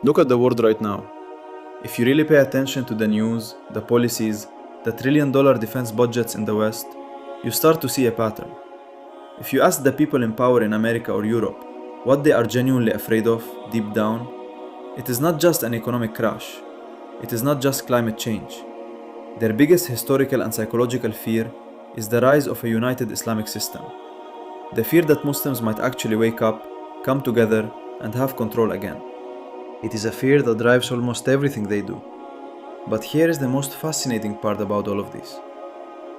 Look at the world right now. If you really pay attention to the news, the policies, the trillion-dollar defense budgets in the West, you start to see a pattern. If you ask the people in power in America or Europe what they are genuinely afraid of deep down, it is not just an economic crash. It is not just climate change. Their biggest historical and psychological fear is the rise of a united Islamic system. The fear that Muslims might actually wake up, come together, and have control again. It is a fear that drives almost everything they do. But here is the most fascinating part about all of this.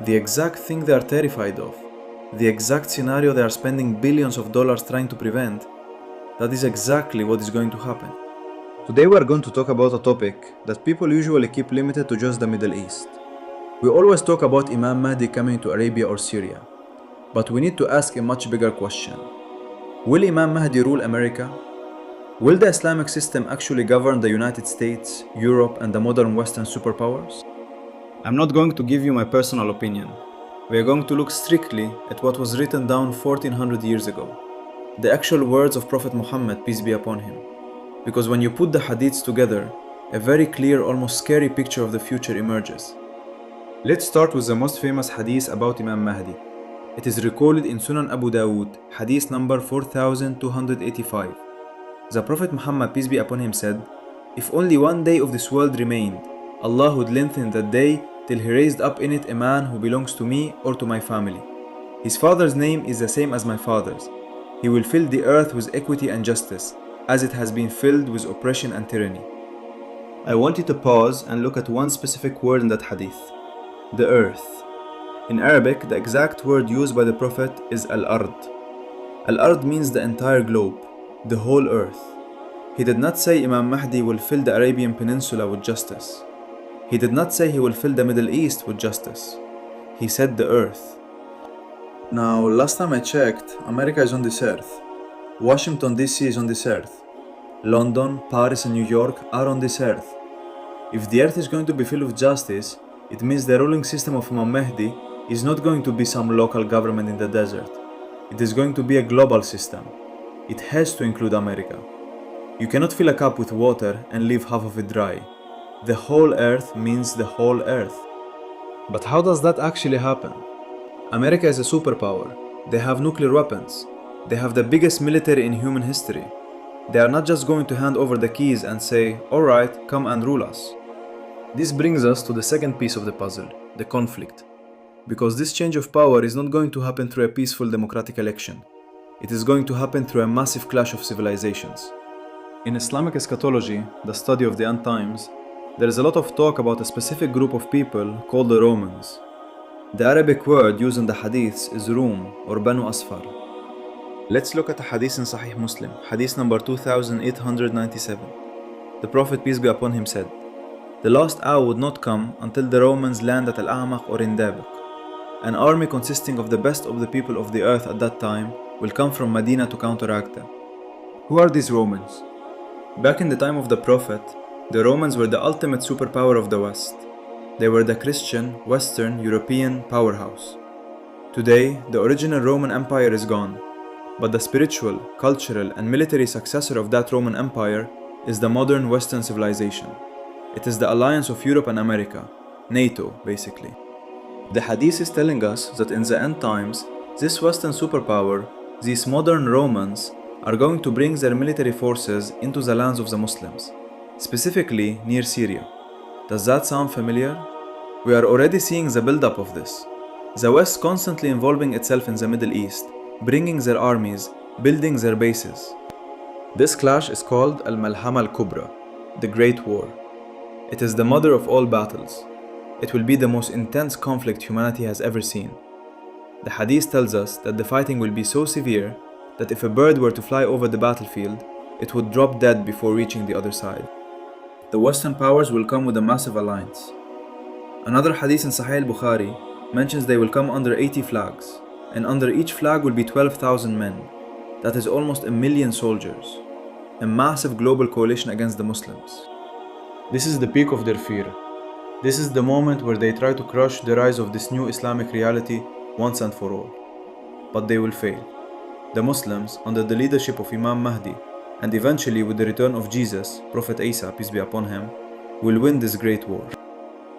The exact thing they are terrified of, the exact scenario they are spending billions of dollars trying to prevent, that is exactly what is going to happen. Today we are going to talk about a topic that people usually keep limited to just the Middle East. We always talk about Imam Mahdi coming to Arabia or Syria, but we need to ask a much bigger question. Will Imam Mahdi rule America? Will the Islamic system actually govern the United States, Europe, and the modern Western superpowers? I'm not going to give you my personal opinion. We are going to look strictly at what was written down 1400 years ago, the actual words of Prophet Muhammad, peace be upon him. Because when you put the hadiths together, a very clear, almost scary picture of the future emerges. Let's start with the most famous hadith about Imam Mahdi. It is recorded in Sunan Abu Dawood, hadith number 4285. The Prophet Muhammad, peace be upon him, said, "If only one day of this world remained, Allah would lengthen that day till He raised up in it a man who belongs to me or to my family. His father's name is the same as my father's. He will fill the earth with equity and justice, as it has been filled with oppression and tyranny." I want you to pause and look at one specific word in that hadith. The earth. In Arabic, the exact word used by the Prophet is al-ard. Al-ard means the entire globe, the whole earth. He did not say Imam Mahdi will fill the Arabian Peninsula with justice. He did not say he will fill the Middle East with justice. He said the earth. Now, last time I checked, America is on this earth. Washington DC is on this earth. London, Paris, and New York are on this earth. If the earth is going to be filled with justice, it means the ruling system of Imam Mahdi is not going to be some local government in the desert. It is going to be a global system. It has to include America. You cannot fill a cup with water and leave half of it dry. The whole earth means the whole earth. But how does that actually happen? America is a superpower. They have nuclear weapons. They have the biggest military in human history. They are not just going to hand over the keys and say, "Alright, come and rule us." This brings us to the second piece of the puzzle, the conflict. Because this change of power is not going to happen through a peaceful democratic election. It is going to happen through a massive clash of civilizations. In Islamic eschatology, the study of the end times, there is a lot of talk about a specific group of people called the Romans. The Arabic word used in the hadiths is Rum or Banu Asfar. Let's look at a hadith in Sahih Muslim, hadith number 2897. The Prophet, peace be upon him, said, "The last hour would not come until the Romans land at Al-A'maq or in Dabiq. An army consisting of the best of the people of the earth at that time will come from Medina to counteract them." Who are these Romans? Back in the time of the Prophet, the Romans were the ultimate superpower of the West. They were the Christian, Western, European powerhouse. Today, the original Roman Empire is gone, but the spiritual, cultural, and military successor of that Roman Empire is the modern Western civilization. It is the alliance of Europe and America, NATO, basically. The Hadith is telling us that in the end times, this Western superpower, these modern Romans, are going to bring their military forces into the lands of the Muslims, specifically near Syria. Does that sound familiar? We are already seeing the build-up of this. The West constantly involving itself in the Middle East, bringing their armies, building their bases. This clash is called Al-Malhama Al-Kubra, the Great War. It is the mother of all battles. It will be the most intense conflict humanity has ever seen. The Hadith tells us that the fighting will be so severe that if a bird were to fly over the battlefield, it would drop dead before reaching the other side. The Western powers will come with a massive alliance. Another Hadith in Sahih al-Bukhari mentions they will come under 80 flags, and under each flag will be 12,000 men. That is almost 1,000,000 soldiers. A massive global coalition against the Muslims. This is the peak of their fear. This is the moment where they try to crush the rise of this new Islamic reality once and for all. But they will fail. The Muslims, under the leadership of Imam Mahdi, and eventually with the return of Jesus, Prophet Isa, peace be upon him, will win this great war.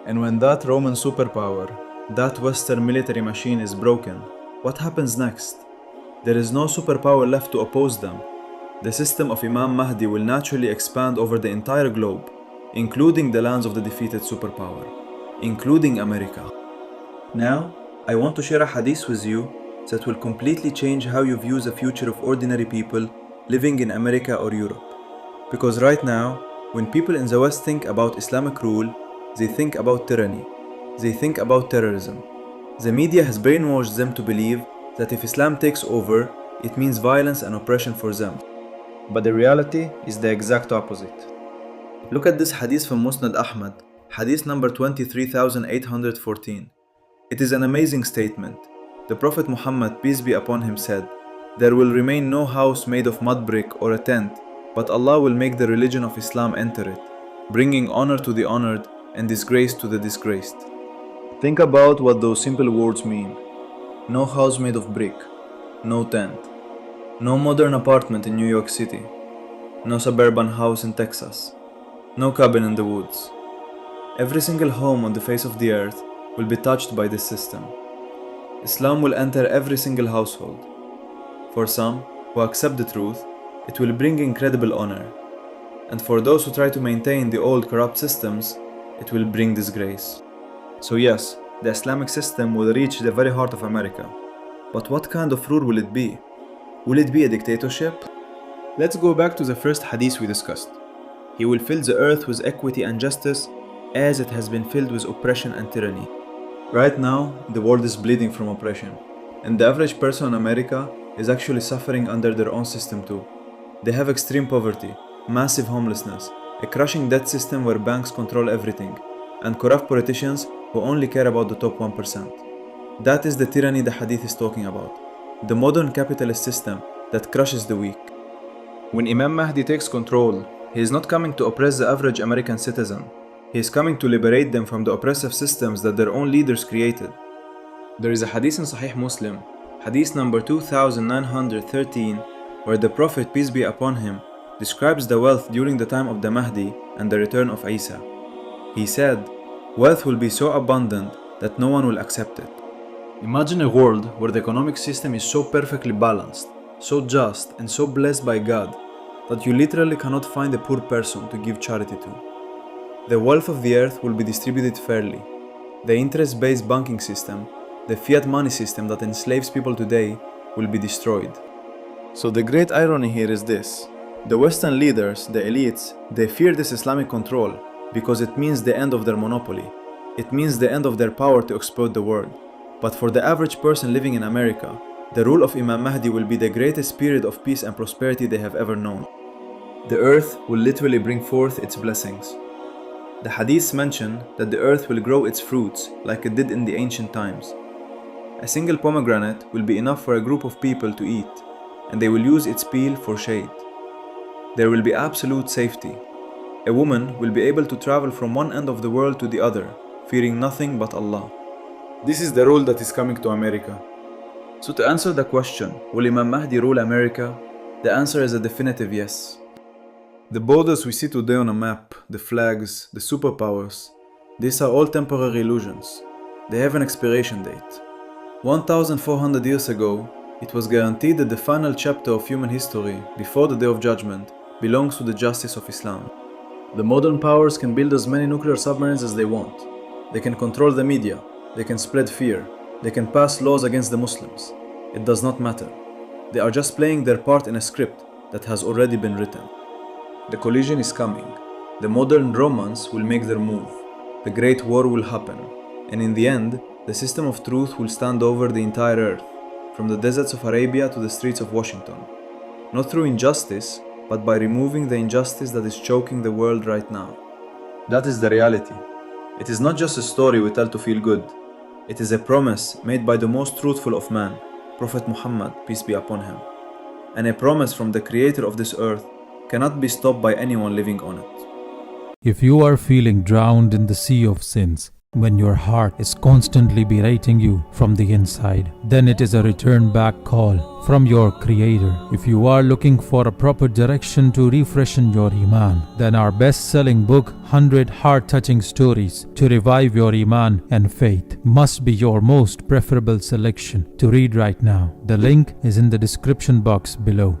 And when that Roman superpower, that Western military machine is broken, what happens next? There is no superpower left to oppose them. The system of Imam Mahdi will naturally expand over the entire globe, including the lands of the defeated superpower, including America. Now, I want to share a hadith with you that will completely change how you view the future of ordinary people living in America or Europe. Because right now, when people in the West think about Islamic rule, they think about tyranny. They think about terrorism. The media has brainwashed them to believe that if Islam takes over, it means violence and oppression for them. But the reality is the exact opposite. Look at this hadith from Musnad Ahmad, hadith number 23,814. It is an amazing statement. The Prophet Muhammad, peace be upon him, said, "There will remain no house made of mud brick or a tent, but Allah will make the religion of Islam enter it, bringing honor to the honored and disgrace to the disgraced." Think about what those simple words mean. No house made of brick, no tent, no modern apartment in New York City, no suburban house in Texas, no cabin in the woods. Every single home on the face of the earth will be touched by this system. Islam will enter every single household. For some who accept the truth, it will bring incredible honor. And for those who try to maintain the old corrupt systems, it will bring disgrace. So yes, the Islamic system will reach the very heart of America. But what kind of rule will it be? Will it be a dictatorship? Let's go back to the first hadith we discussed. He will fill the earth with equity and justice as it has been filled with oppression and tyranny. Right now, the world is bleeding from oppression. And the average person in America is actually suffering under their own system too. They have extreme poverty, massive homelessness, a crushing debt system where banks control everything, and corrupt politicians who only care about the top 1%. That is the tyranny the hadith is talking about. The modern capitalist system that crushes the weak. When Imam Mahdi takes control, he is not coming to oppress the average American citizen. He is coming to liberate them from the oppressive systems that their own leaders created. There is a hadith in Sahih Muslim, hadith number 2913, where the Prophet, peace be upon him, describes the wealth during the time of the Mahdi and the return of Isa. He said, "Wealth will be so abundant that no one will accept it." Imagine a world where the economic system is so perfectly balanced, so just, and so blessed by God that you literally cannot find a poor person to give charity to. The wealth of the earth will be distributed fairly. The interest-based banking system, the fiat money system that enslaves people today, will be destroyed. So the great irony here is this. The Western leaders, the elites, they fear this Islamic control because it means the end of their monopoly. It means the end of their power to exploit the world. But for the average person living in America, the rule of Imam Mahdi will be the greatest period of peace and prosperity they have ever known. The earth will literally bring forth its blessings. The hadiths mention that the earth will grow its fruits like it did in the ancient times. A single pomegranate will be enough for a group of people to eat, and they will use its peel for shade. There will be absolute safety. A woman will be able to travel from one end of the world to the other, fearing nothing but Allah. This is the rule that is coming to America. So to answer the question, will Imam Mahdi rule America? The answer is a definitive yes. The borders we see today on a map, the flags, the superpowers, these are all temporary illusions. They have an expiration date. 1,400 years ago, it was guaranteed that the final chapter of human history, before the Day of Judgment, belongs to the justice of Islam. The modern powers can build as many nuclear submarines as they want. They can control the media. They can spread fear. They can pass laws against the Muslims. It does not matter. They are just playing their part in a script that has already been written. The collision is coming. The modern Romans will make their move. The great war will happen. And in the end, the system of truth will stand over the entire earth, from the deserts of Arabia to the streets of Washington. Not through injustice, but by removing the injustice that is choking the world right now. That is the reality. It is not just a story we tell to feel good. It is a promise made by the most truthful of man, Prophet Muhammad, peace be upon him. And a promise from the creator of this earth cannot be stopped by anyone living on it. If you are feeling drowned in the sea of sins, When your heart is constantly berating you from the inside, then it is a return back call from your Creator. If you are looking for a proper direction to refreshen your Iman, then our best-selling book, 100 Heart-Touching Stories to Revive Your Iman and Faith, must be your most preferable selection to read right now. The link is in the description box below.